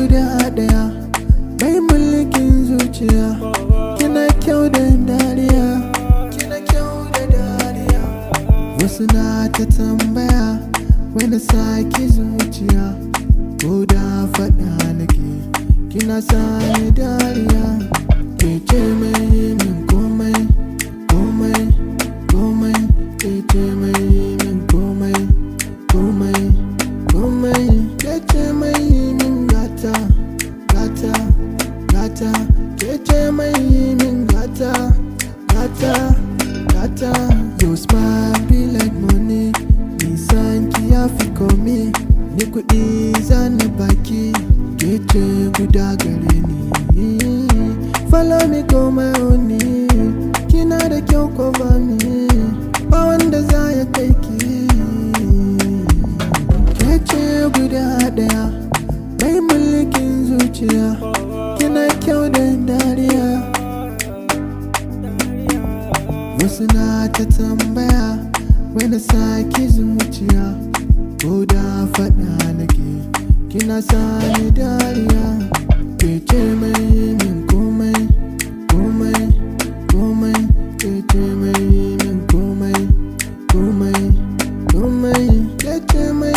guda daya mai mulkin zuciya. Kina kyau da dariya, kina kyau da dariya. Wasu na ta tambaya wai na saki zuciya, ko da faɗa nake kina sani dariya. Ke ce mai min komai, komai, komai. Ke ce mai min komai, komai, komai. Ke ce mai min gata, gata, gata. Ke ce mai min gata, gata, gata. Your smile be like money, nisan ki ya fi komi. Ni kuɗi zani baki, ke ce guda gare ni. Follow me go my own, kina da kyau ko ba mi, ba wanda za ya kai ki. Ke ce guda daya mai mulkin zuciya, kina kyau da dariya. Wasu na ta tambaya wai na saki zuciya, ko da faɗa nake kina sani dariya. Ke ce mai min komai, komai, komai. Ke ce mai min komai, komai, komai. Ke ce mai